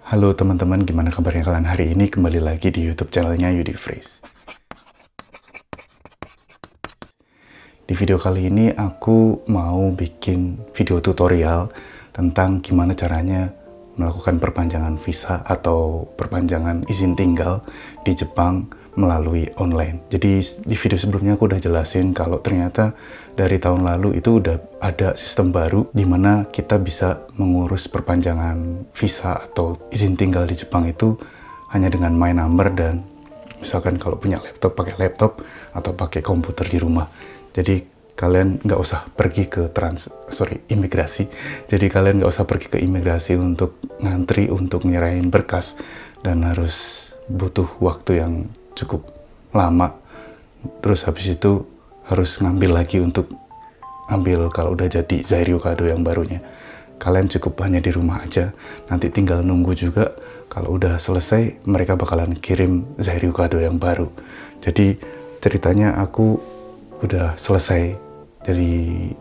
Halo teman-teman, gimana kabarnya kalian hari ini? Kembali lagi di YouTube channelnya Yudi Freeze. Di video kali ini aku mau bikin video tutorial tentang gimana caranya melakukan perpanjangan visa atau perpanjangan izin tinggal di Jepang melalui online. Jadi di video sebelumnya aku udah jelasin kalau ternyata dari tahun lalu itu udah ada sistem baru di mana kita bisa mengurus perpanjangan visa atau izin tinggal di Jepang itu hanya dengan My Number dan misalkan kalau punya laptop pakai laptop atau pakai komputer di rumah. Jadi kalian nggak usah pergi ke imigrasi. Jadi kalian nggak usah pergi ke imigrasi untuk ngantri untuk nyerahin berkas dan harus butuh waktu yang cukup lama. Terus habis itu harus ngambil lagi untuk ambil kalau udah jadi Zairyu Kado yang barunya. Kalian cukup hanya di rumah aja. Nanti tinggal nunggu juga. Kalau udah selesai, mereka bakalan kirim Zairyu Kado yang baru. Jadi ceritanya aku udah selesai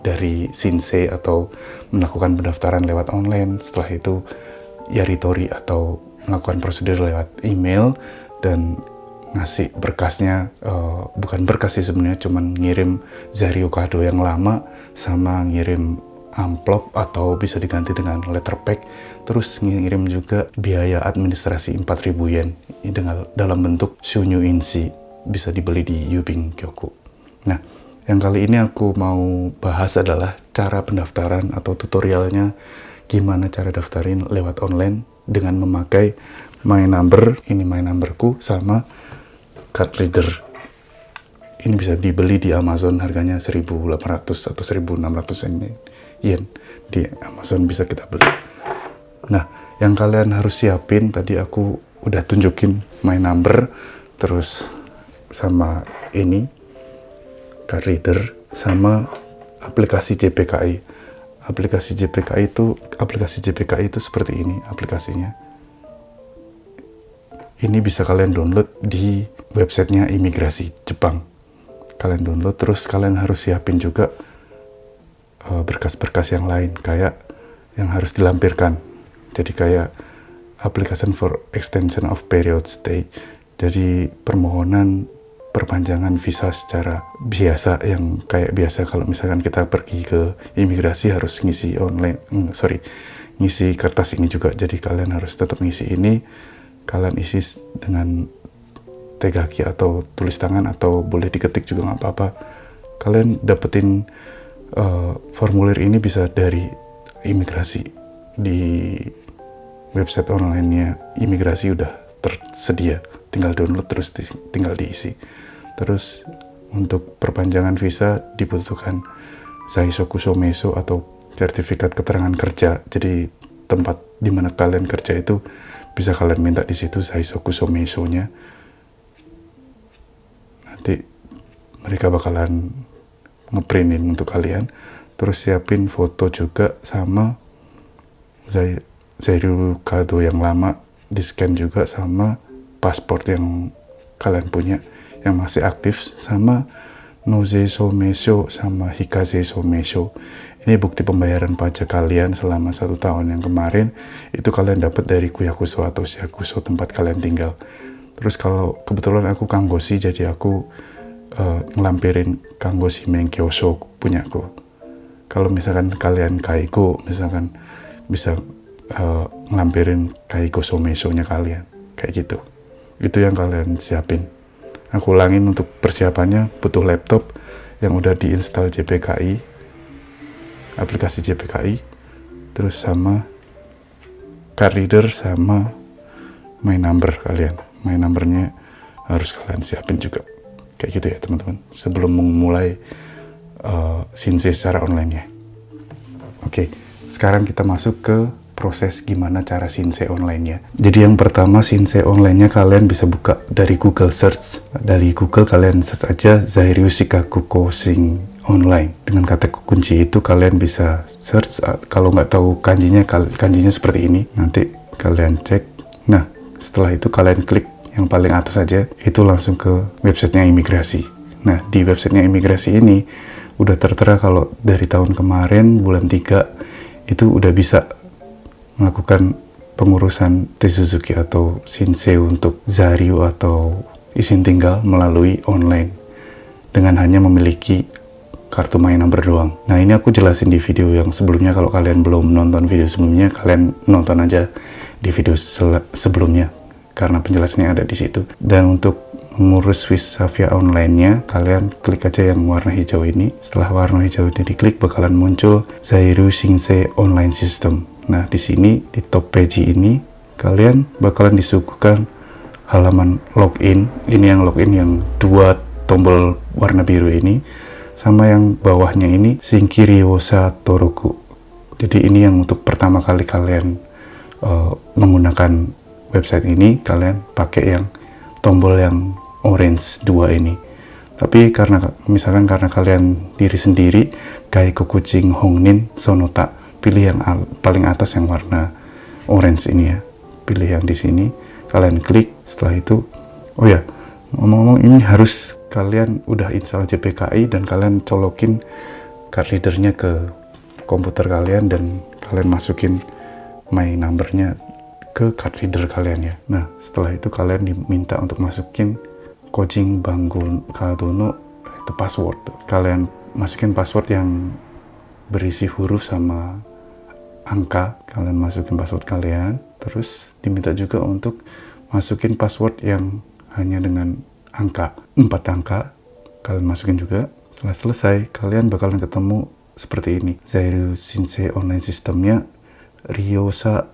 dari Shinsei atau melakukan pendaftaran lewat online. Setelah itu Yaritori atau melakukan prosedur lewat email dan ngasih berkasnya, bukan berkas sih sebenarnya, cuman ngirim Zairyu Kado yang lama sama ngirim amplop atau bisa diganti dengan letter pack, terus ngirim juga biaya administrasi 4.000 yen dalam bentuk shunyu inshi, bisa dibeli di Yubing Kyoku. Nah, yang kali ini aku mau bahas adalah cara pendaftaran atau tutorialnya gimana cara daftarin lewat online dengan memakai My Number, ini My Numberku, sama card reader. Ini bisa dibeli di Amazon, harganya 1.800 atau 1.600 yen. Di Amazon bisa kita beli. Nah, yang kalian harus siapin, tadi aku udah tunjukin My Number, terus sama ini card reader sama aplikasi JPKI. Aplikasi JPKI itu seperti ini aplikasinya. Ini bisa kalian download di websitenya imigrasi Jepang. Kalian download, terus kalian harus siapin juga berkas-berkas yang lain kayak yang harus dilampirkan. Jadi kayak application for extension of period stay. Jadi permohonan perpanjangan visa secara biasa, yang kayak biasa kalau misalkan kita pergi ke imigrasi harus ngisi ngisi kertas ini juga. Jadi kalian harus tetap ngisi ini, kalian isi dengan tegaki atau tulis tangan atau boleh diketik juga nggak apa-apa. Kalian dapetin formulir ini bisa dari imigrasi, di website online-nya imigrasi udah tersedia, tinggal download terus tinggal diisi. Terus untuk perpanjangan visa dibutuhkan Zaisoku Someisho atau sertifikat keterangan kerja. Jadi tempat di mana kalian kerja itu bisa kalian minta di situ Zaisoku Someisho-nya. Nanti mereka bakalan ngeprintin untuk kalian. Terus siapin foto juga sama Zairyu Kado yang lama, di scan juga sama paspor yang kalian punya yang masih aktif, sama Noze Someisho sama Hikaze Someisho. Ini bukti pembayaran pajak kalian selama 1 tahun yang kemarin, itu kalian dapat dari Kuyakuso atau Shiakuso tempat kalian tinggal. Terus kalau kebetulan aku Kanggoshi, jadi aku ngelampirin Kanggoshi Menkyosho punyaku. Kalau misalkan kalian Kaiko, misalkan bisa ngelampirin Kaiko Someisho-nya kalian, kayak gitu. Itu yang kalian siapin. Aku ulangin, untuk persiapannya butuh laptop yang udah diinstal JPKI, aplikasi JPKI, terus sama card reader sama My Number kalian. My Numbernya harus kalian siapin juga. Kayak gitu ya teman-teman, sebelum memulai Shinsei secara online-nya. Oke, sekarang kita masuk ke proses gimana cara Shinsei online-nya. Jadi yang pertama, Shinsei online-nya kalian bisa buka dari Google Search. Dari Google kalian search aja Zairyu Shikaku Koushin online. Dengan kata kunci itu kalian bisa search. Kalau nggak tahu kanjinya seperti ini. Nanti kalian cek. Nah, setelah itu kalian klik yang paling atas aja. Itu langsung ke websitenya imigrasi. Nah, di websitenya imigrasi ini udah tertera kalau dari tahun kemarin bulan 3 itu udah bisa melakukan pengurusan Suzuki atau Shinsei untuk Zairyu atau izin tinggal melalui online dengan hanya memiliki kartu My Number doang. Nah, ini aku jelasin di video yang sebelumnya. Kalau kalian belum nonton video sebelumnya, kalian nonton aja di video sebelumnya karena penjelasannya ada di situ. Dan untuk mengurus visa via online-nya, kalian klik aja yang warna hijau ini. Setelah warna hijau ini diklik, bakalan muncul Zairyu Shinsei Online System. Nah, di sini di top page ini kalian bakalan disuguhkan halaman login. Ini yang login yang dua tombol warna biru ini, sama yang bawahnya ini Shinkiryosa Toroku. Jadi ini yang untuk pertama kali kalian menggunakan website ini, kalian pakai yang tombol yang orange 2 ini. Tapi karena misalkan karena kalian diri sendiri, Gaiko Kuching Hongnin Sonota, pilih yang paling atas yang warna orange ini ya. Pilih yang di sini, kalian klik. Setelah itu, oh ya, ngomong-ngomong ini harus kalian udah install JPKI dan kalian colokin card readernya ke komputer kalian dan kalian masukin My Number-nya ke card reader kalian ya. Nah, setelah itu kalian diminta untuk masukin Kojing Bangun Kadono itu password. Kalian masukin password yang berisi huruf sama angka. Kalian masukin password kalian, terus diminta juga untuk masukin password yang hanya dengan angka 4 angka. Kalian masukin juga. Setelah selesai, kalian bakalan ketemu seperti ini. Zairyu Shinsei Online Systemnya Ryosa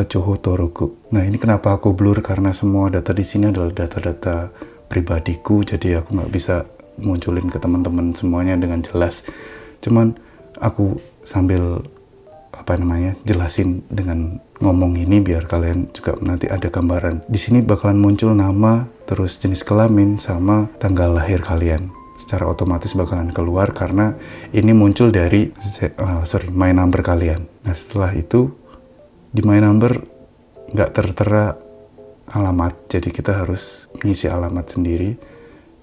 Joho Toroku. Nah, ini kenapa aku blur, karena semua data di sini adalah data-data pribadiku, jadi aku nggak bisa munculin ke teman-teman semuanya dengan jelas. Cuman aku sambil jelasin dengan ngomong ini biar kalian juga nanti ada gambaran. Di sini bakalan muncul nama, terus jenis kelamin sama tanggal lahir kalian. Secara otomatis bakalan keluar karena ini muncul dari My Number kalian. Nah, setelah itu di My Number nggak tertera alamat, jadi kita harus mengisi alamat sendiri.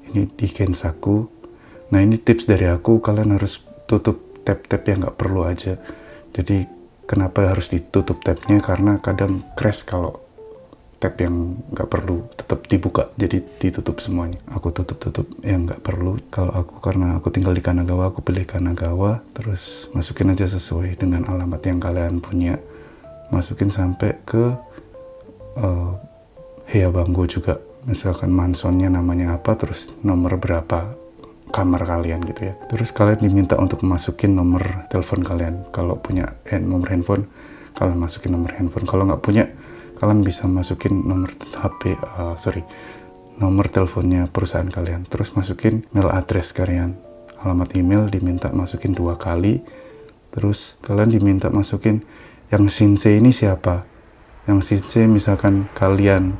Ini di Kensaku. Nah, ini tips dari aku, kalian harus tutup tab-tab yang nggak perlu aja. Jadi kenapa harus ditutup tabnya, karena kadang crash kalau tab yang nggak perlu tetap dibuka, jadi ditutup semuanya. Aku tutup yang nggak perlu. Kalau aku, karena aku tinggal di Kanagawa, aku pilih Kanagawa, terus masukin aja sesuai dengan alamat yang kalian punya. Masukin sampai ke Heabanggo juga, misalkan mansonnya namanya apa, terus nomor berapa kamar kalian gitu ya. Terus kalian diminta untuk masukin nomor telepon kalian. Kalau punya nomor handphone, kalian masukin nomor handphone. Kalau nggak punya, kalian bisa masukin nomor nomor teleponnya perusahaan kalian. Terus masukin mail address kalian. Alamat email diminta masukin 2 kali. Terus kalian diminta masukin yang Shinsei ini siapa. Yang Shinsei misalkan kalian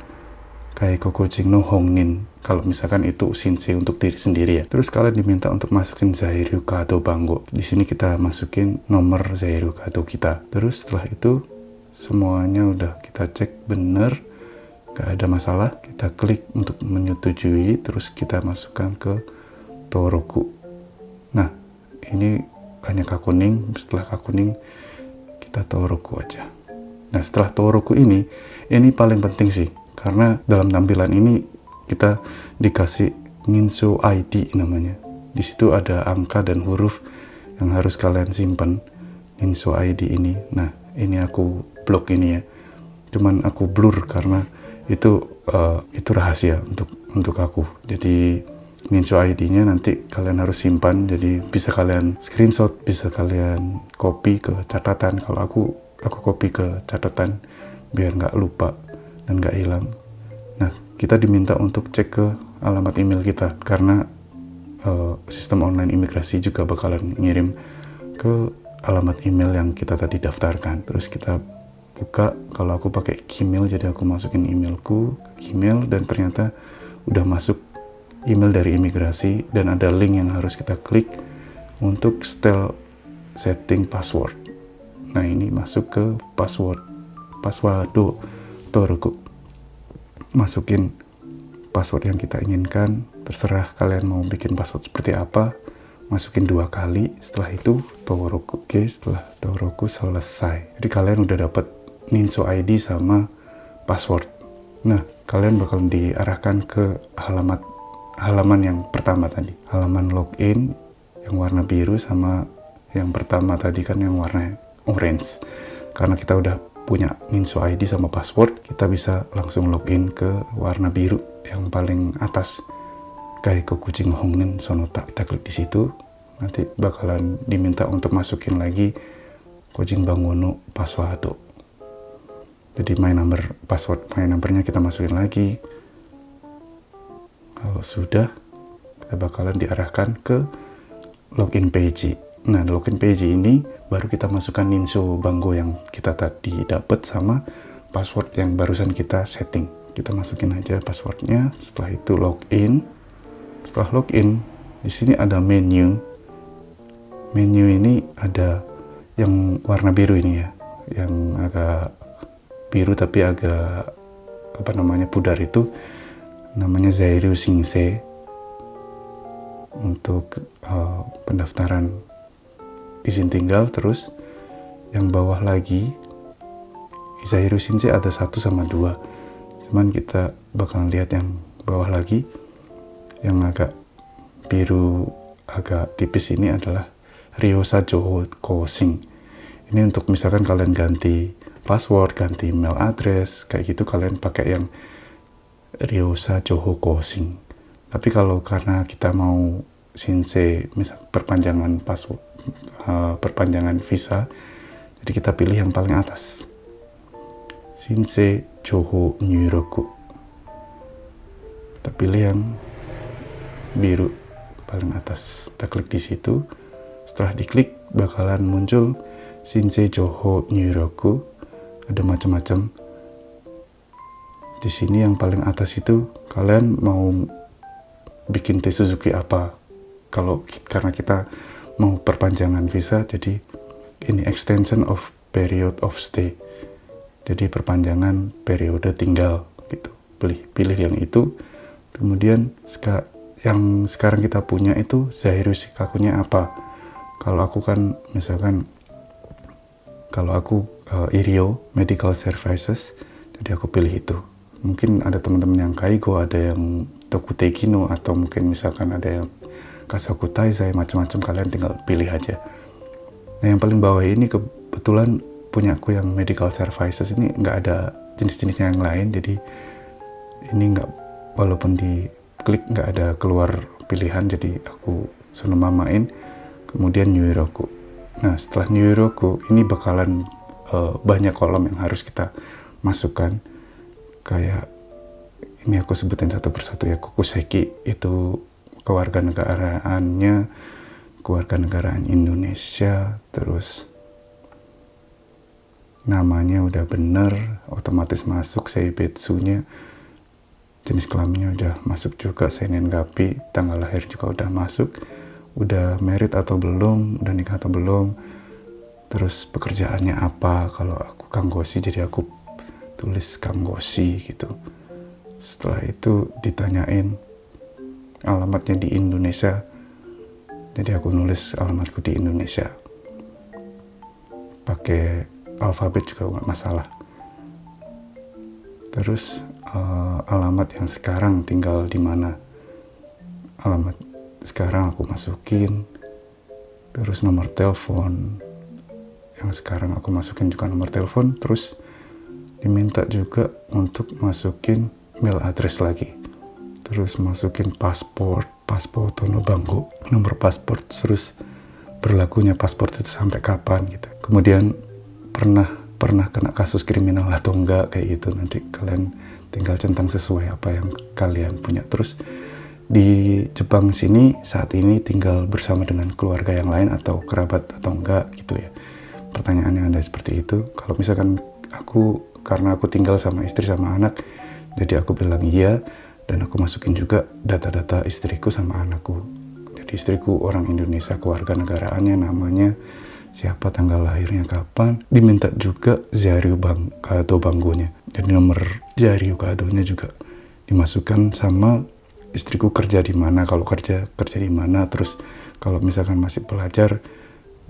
Gaiko Kuching no Hongnin, kalau misalkan itu Shinsei untuk diri sendiri ya. Terus kalian diminta untuk masukin Zairyu Kado Bango. Di sini kita masukin nomor Zairyu Kado kita. Terus setelah itu semuanya udah kita cek bener, gak ada masalah. Kita klik untuk menyetujui, terus kita masukkan ke Toroku. Nah, ini hanya K kuning. Setelah K kuning kita Toroku aja. Nah, setelah Toroku ini paling penting sih, karena dalam tampilan ini kita dikasih Ninso ID namanya. Di situ ada angka dan huruf yang harus kalian simpan, Ninso ID ini. Nah, ini aku blok ini ya. Cuman aku blur karena itu rahasia untuk aku. Jadi Ninso ID-nya nanti kalian harus simpan. Jadi bisa kalian screenshot, bisa kalian copy ke catatan. Kalau aku copy ke catatan biar nggak lupa dan nggak hilang. Nah, kita diminta untuk cek ke alamat email kita, karena sistem online imigrasi juga bakalan ngirim ke alamat email yang kita tadi daftarkan. Terus kita buka, kalau aku pakai Gmail, jadi aku masukin emailku ke Gmail, dan ternyata udah masuk email dari imigrasi, dan ada link yang harus kita klik untuk setel setting password. Nah, ini masuk ke password Toroku. Masukin password yang kita inginkan, terserah kalian mau bikin password seperti apa, masukin 2 kali, setelah itu Togoroku G, setelah Togoroku selesai. Jadi kalian udah dapat Ninso ID sama password. Nah, kalian bakal diarahkan ke halaman yang pertama tadi. Halaman login yang warna biru sama yang pertama tadi kan yang warna orange. Karena kita udah punya Ninso ID sama password, kita bisa langsung login ke warna biru yang paling atas. Gaeko Kucing Hongnin Sonota. Kita klik di situ, nanti bakalan diminta untuk masukin lagi Kucing Bangono password. Jadi password my numbernya kita masukin lagi. Kalau sudah, kita bakalan diarahkan ke login page. Nah, login page ini baru kita masukkan Ninso Bango yang kita tadi dapat sama password yang barusan kita setting. Kita masukin aja passwordnya. Setelah itu login. Setelah login, di sini ada menu. Menu ini ada yang warna biru ini ya, yang agak biru tapi agak pudar itu namanya Zairyu Shinsei untuk pendaftaran izin tinggal. Terus yang bawah lagi Zairyu Shinsei ada 1 sama 2, cuman kita bakalan lihat yang bawah lagi yang agak biru agak tipis ini adalah Ryosa Joho Kosing. Ini untuk misalkan kalian ganti password, ganti email address, kayak gitu kalian pakai yang Ryosa Joho Kosing. Tapi kalau karena kita mau Shinsei misal perpanjangan password, perpanjangan visa, jadi kita pilih yang paling atas, Shinsei Joho Nyuroku. Kita pilih yang biru paling atas, kita klik di situ. Setelah diklik bakalan muncul Shinsei Joho Nyuroku. Ada macam-macam. Di sini yang paling atas itu kalian mau bikin tes Suzuki apa. Karena kita mau perpanjangan visa, jadi ini extension of period of stay. Jadi perpanjangan periode tinggal gitu. Pilih yang itu. Kemudian yang sekarang kita punya itu Zairyu Shikakunya apa. Kalau aku kan misalkan Irio Medical Services, jadi aku pilih itu. Mungkin ada teman-teman yang Kaigo, ada yang Tokutekino, atau mungkin misalkan ada yang Kasaku Taizai, macam-macam, kalian tinggal pilih aja. Nah, yang paling bawah ini kebetulan punya aku yang Medical Services ini nggak ada jenis-jenisnya yang lain, jadi ini nggak, walaupun diklik nggak ada keluar pilihan, jadi aku sonomamain. Kemudian Nyuroku. Nah, setelah Nyuroku ini bakalan banyak kolom yang harus kita masukkan. Kayak ini aku sebutin satu persatu ya. Kokuseki itu kewarganegaraannya, kewarganegaraan Indonesia. Terus namanya udah bener, otomatis masuk. Seibetsunya, jenis kelaminnya udah masuk juga. Senengapi, tanggal lahir juga udah masuk. Udah married atau belum, udah nikah atau belum, terus pekerjaannya apa. Kalau aku kanggoshi, jadi aku tulis kanggoshi gitu. Setelah itu ditanyain alamatnya di Indonesia, jadi aku nulis alamatku di Indonesia. Pakai alfabet juga nggak masalah. Terus alamat yang sekarang tinggal di mana, alamat sekarang aku masukin. Terus nomor telepon yang sekarang aku masukin juga nomor telepon. Terus diminta juga untuk masukin mail address lagi. Terus masukin paspor tono banggo, nomor paspor, terus berlakunya paspor itu sampai kapan gitu. Kemudian pernah kena kasus kriminal atau enggak, kayak gitu. Nanti kalian tinggal centang sesuai apa yang kalian punya. Terus di Jepang sini saat ini tinggal bersama dengan keluarga yang lain atau kerabat atau enggak gitu ya. Pertanyaannya ada seperti itu. Kalau misalkan karena aku tinggal sama istri sama anak, jadi aku bilang iya, dan aku masukin juga data-data istriku sama anakku. Jadi istriku orang Indonesia, kewarganegaraannya namanya siapa, tanggal lahirnya kapan. Diminta juga Zairyu Kado Banggonya. Jadi nomor Zairyu Kadonya juga dimasukkan sama istriku kerja di mana, kalau kerja di mana, terus kalau misalkan masih belajar,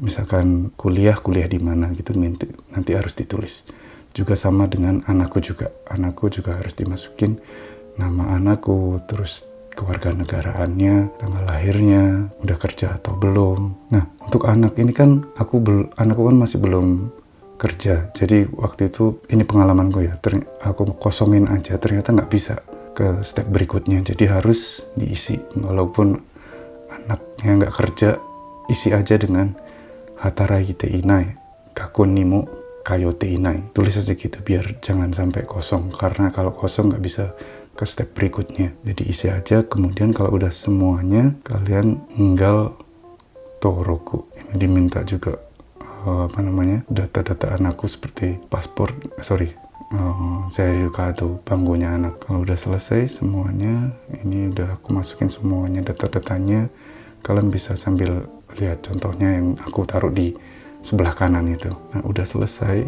misalkan kuliah di mana gitu, nanti harus ditulis. Juga sama dengan anakku juga harus dimasukin nama anakku, terus kewarganegaraannya, tanggal lahirnya, udah kerja atau belum. Nah, untuk anak ini kan anakku kan masih belum kerja. Jadi waktu itu ini pengalamanku ya, aku kosongin aja, ternyata nggak bisa ke step berikutnya. Jadi harus diisi. Walaupun anaknya nggak kerja, isi aja dengan hatarai te inai, kakun nimo kayote inai. Tulis aja gitu biar jangan sampai kosong. Karena kalau kosong nggak bisa ke step berikutnya. Jadi isi aja, kemudian kalau udah semuanya kalian tinggal toroku. Ini diminta juga data-data anakku seperti paspor, Zairyu-kado, banggonya anak. Kalau udah selesai semuanya, ini udah aku masukin semuanya data-datanya. Kalian bisa sambil lihat contohnya yang aku taruh di sebelah kanan itu. Nah, udah selesai,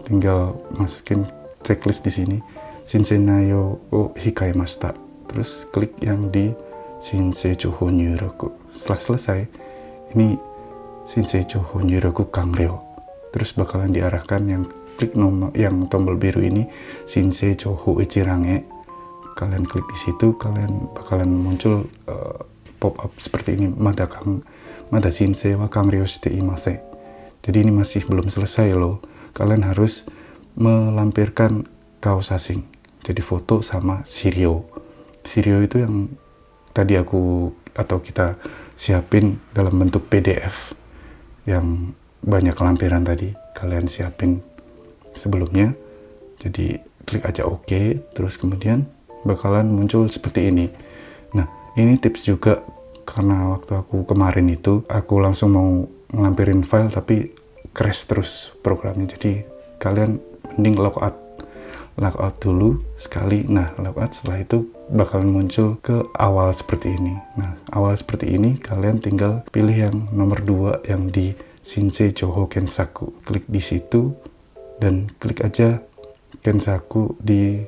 tinggal masukin checklist di sini. Shinsei nayo o hikaemashita. Terus klik yang di Shinsei Chouhou Nyuroku. Setelah selesai, ini Shinsei Chouhou Nyuroku Kangryo. Terus bakalan diarahkan yang klik nomor yang tombol biru ini, Shinsei Chouhou Ichirange. Kalian klik di situ, kalian bakalan muncul pop up seperti ini. Mada Shinsei wa Kangryo shite imase. Jadi ini masih belum selesai loh. Kalian harus melampirkan kaosasing. Jadi foto sama sirio. Sirio itu yang tadi kita siapin dalam bentuk PDF yang banyak lampiran tadi. Kalian siapin sebelumnya. Jadi klik aja OK, terus kemudian bakalan muncul seperti ini. Nah, ini tips juga karena waktu aku kemarin itu aku langsung mau ngelampirin file tapi crash terus programnya. Jadi kalian mending logout dulu sekali. Nah, logout setelah itu bakalan muncul ke awal seperti ini. Nah, awal seperti ini kalian tinggal pilih yang nomor 2 yang di Shinsei Chouhou Kensaku. Klik di situ dan klik aja Kensaku di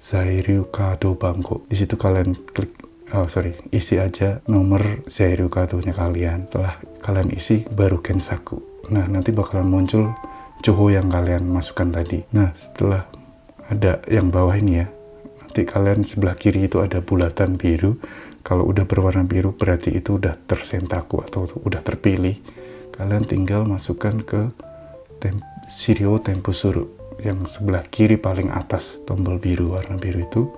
Zairyu-kado bangko. Di situ kalian isi aja nomor Zairyu-kado-nya kalian. Setelah kalian isi baru Kensaku. Nah, nanti bakalan muncul Chouhou yang kalian masukkan tadi. Nah, setelah ada yang bawah ini ya, nanti kalian sebelah kiri itu ada bulatan biru. Kalau udah berwarna biru berarti itu udah tersentaku atau udah terpilih. Kalian tinggal masukkan ke Sirio Tempusuru yang sebelah kiri paling atas tombol biru, warna biru itu.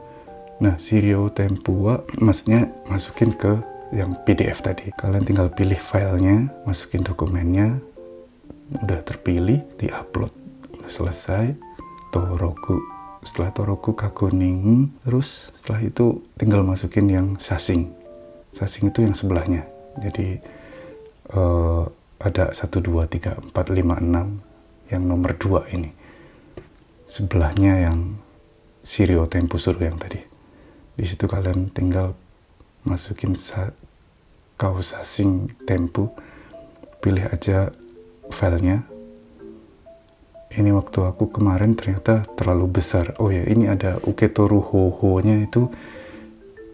Nah, Sirio Tempua maksudnya masukin ke yang PDF tadi. Kalian tinggal pilih filenya, masukin dokumennya, udah terpilih, di-upload. Udah selesai, Toroku. Setelah Toroku kakuning, terus setelah itu tinggal masukin yang sasing. Sasing itu yang sebelahnya. Jadi ada 1, 2, 3, 4, 5, 6 yang nomor 2 ini. Sebelahnya yang Sirio Tempusuru yang tadi. Di situ kalian tinggal masukin kaos sasing tempu, pilih aja filenya. Ini waktu aku kemarin ternyata terlalu besar. Oh ya, ini ada Uketoru Hoho-nya itu,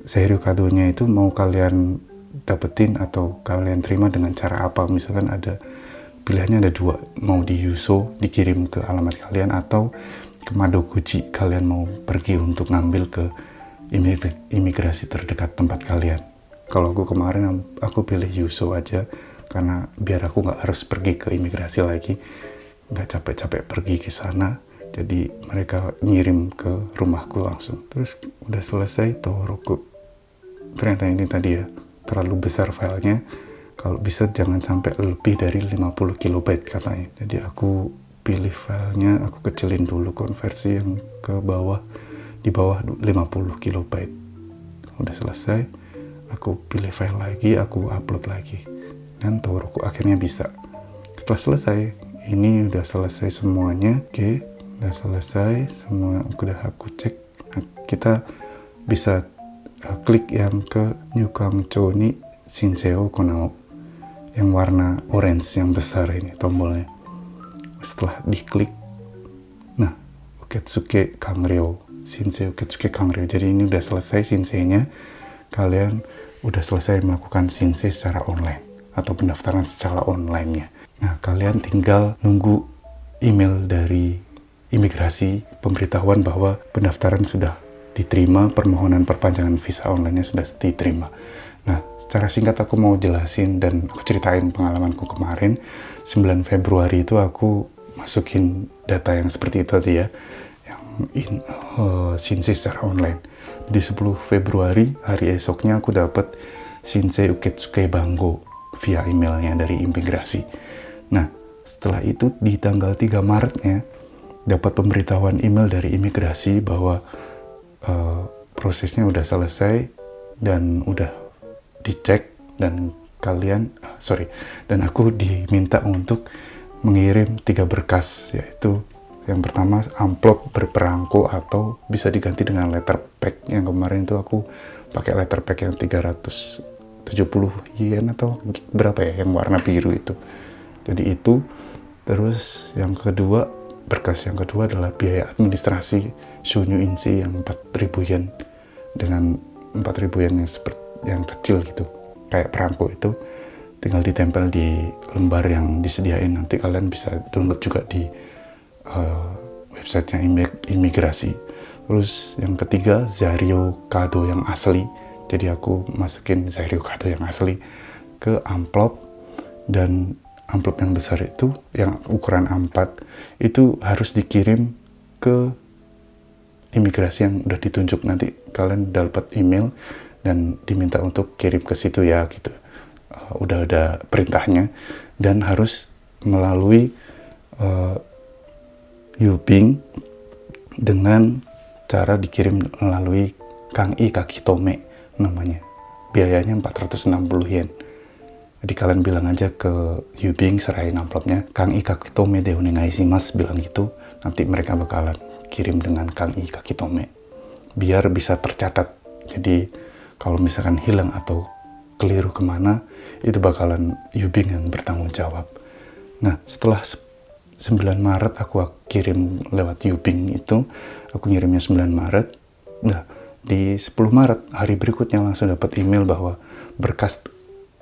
Zairyu-kado-nya itu mau kalian dapetin atau kalian terima dengan cara apa. Misalkan ada pilihannya ada 2, mau di Yuso dikirim ke alamat kalian atau ke Madoguchi kalian mau pergi untuk ngambil ke imigrasi terdekat tempat kalian. Kalau aku kemarin aku pilih Yuso aja karena biar aku nggak harus pergi ke imigrasi lagi, nggak capek-capek pergi ke sana. Jadi mereka ngirim ke rumahku langsung. Terus udah selesai Toroku. Ternyata ini tadi ya terlalu besar filenya. Kalau bisa jangan sampai lebih dari 50 kilobyte katanya. Jadi aku pilih filenya, aku kecilin dulu, konversi yang ke bawah, di bawah 50 kilobyte. Udah selesai, aku pilih file lagi, aku upload lagi. Dan Toroku akhirnya bisa. Setelah selesai, ini udah selesai semuanya. Oke, udah selesai semua, udah aku cek. Nah, kita bisa klik yang ke Nyukangcho ni Shinsei Konao yang warna orange yang besar ini tombolnya. Setelah diklik, nah, Uketsuke Kangryo, Shinsei Uketsuke Kangryo. Jadi ini udah selesai Shinsei-nya. kalian udah selesai melakukan Shinsei secara online atau pendaftaran secara online-nya. Nah, kalian tinggal nunggu email dari imigrasi, pemberitahuan bahwa pendaftaran sudah diterima, permohonan perpanjangan visa online-nya sudah diterima. Nah, secara singkat aku mau jelasin dan aku ceritain pengalamanku kemarin. 9 Februari itu aku masukin data yang seperti itu tadi ya, yang Shinsei secara online. Di 10 Februari, hari esoknya aku dapat Shinsei Uketsuki Bango via emailnya dari imigrasi. Nah, setelah itu di tanggal 3 Maretnya dapat pemberitahuan email dari imigrasi bahwa prosesnya udah selesai dan udah dicek, dan dan aku diminta untuk mengirim 3 berkas, yaitu yang pertama amplop berperangko atau bisa diganti dengan letter pack. Yang kemarin itu aku pakai letter pack yang 370 yen atau berapa ya, yang warna biru itu. Jadi itu. Terus berkas yang kedua adalah biaya administrasi Shunyu Insi yang 4.000 yen, dengan 4.000 yen yang kecil gitu, kayak perangko itu, tinggal ditempel di lembar yang disediain. Nanti kalian bisa download juga di websitenya imigrasi. Terus yang ketiga Zairyo Kado yang asli. Jadi aku masukin Zairyo Kado yang asli ke amplop, dan amplop yang besar itu yang ukuran A4 itu harus dikirim ke imigrasi yang udah ditunjuk. Nanti kalian dapat email dan diminta untuk kirim ke situ ya gitu. Udah ada perintahnya, dan harus melalui Yubing dengan cara dikirim melalui Kang-i Kakitome namanya. Biayanya 460 yen. Jadi kalian bilang aja ke Yubing, serahin amplopnya, Kang-i Kakitome de onegai shimasu, bilang gitu. Nanti mereka bakalan kirim dengan Kang-i Kakitome biar bisa tercatat. Jadi kalau misalkan hilang atau keliru kemana, itu bakalan Yubing yang bertanggung jawab. Nah, setelah 9 Maret aku kirim lewat Yubing itu, aku ngirimnya 9 Maret. Nah, di 10 Maret, hari berikutnya langsung dapat email bahwa berkas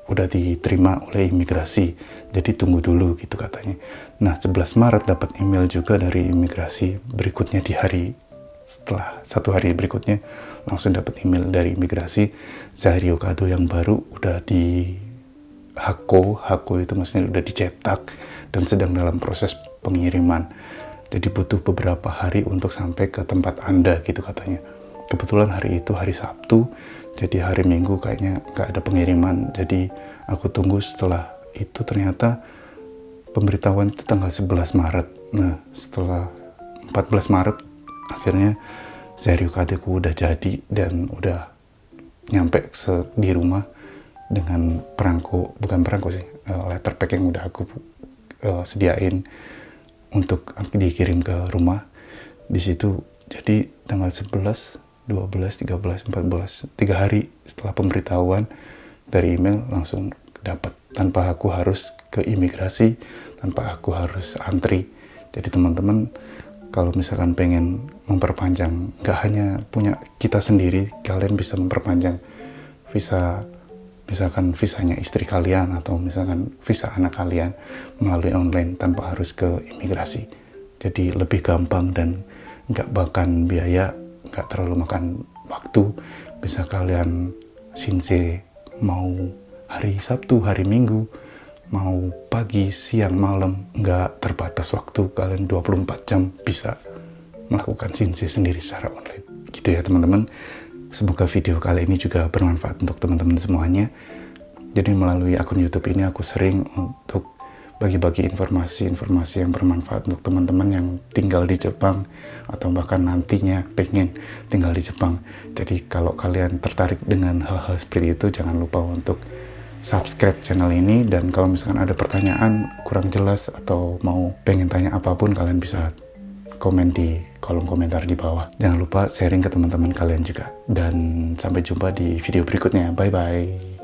udah diterima oleh imigrasi, jadi tunggu dulu gitu katanya. Nah, 11 Maret dapat email juga dari imigrasi. Berikutnya setelah 1 hari berikutnya langsung dapat email dari imigrasi, Zairyo Kado yang baru udah di Hako itu maksudnya udah dicetak dan sedang dalam proses pengiriman. Jadi butuh beberapa hari untuk sampai ke tempat Anda gitu katanya. Kebetulan hari itu hari Sabtu, jadi hari Minggu kayaknya nggak ada pengiriman. Jadi aku tunggu. Setelah itu ternyata pemberitahuan itu tanggal 11 Maret. Nah, setelah 14 Maret akhirnya Zairyo Kadoku udah jadi dan udah nyampe di rumah dengan letter pack yang udah aku sediain untuk dikirim ke rumah. Di situ jadi tanggal 11, 12, 13, 14, 3 hari setelah pemberitahuan dari email langsung dapat, tanpa aku harus ke imigrasi, tanpa aku harus antri. Jadi teman-teman kalau misalkan pengen memperpanjang, nggak hanya punya kita sendiri, kalian bisa memperpanjang visa, misalkan visanya istri kalian atau misalkan visa anak kalian melalui online tanpa harus ke imigrasi. Jadi lebih gampang dan nggak makan biaya, nggak terlalu makan waktu. Bisa kalian Shinsei mau hari Sabtu, hari Minggu, mau pagi, siang, malam, nggak terbatas waktu. Kalian 24 jam bisa melakukan Shinsei sendiri secara online. Gitu ya teman-teman. Semoga video kali ini juga bermanfaat untuk teman-teman semuanya. Jadi melalui akun YouTube ini aku sering untuk bagi-bagi informasi yang bermanfaat untuk teman-teman yang tinggal di Jepang atau bahkan nantinya pengen tinggal di Jepang. Jadi kalau kalian tertarik dengan hal-hal seperti itu, jangan lupa untuk subscribe channel ini. Dan kalau misalkan ada pertanyaan kurang jelas atau mau pengen tanya apapun, kalian bisa komen di kolom komentar di bawah. Jangan lupa sharing ke teman-teman kalian juga. Dan sampai jumpa di video berikutnya. Bye-bye.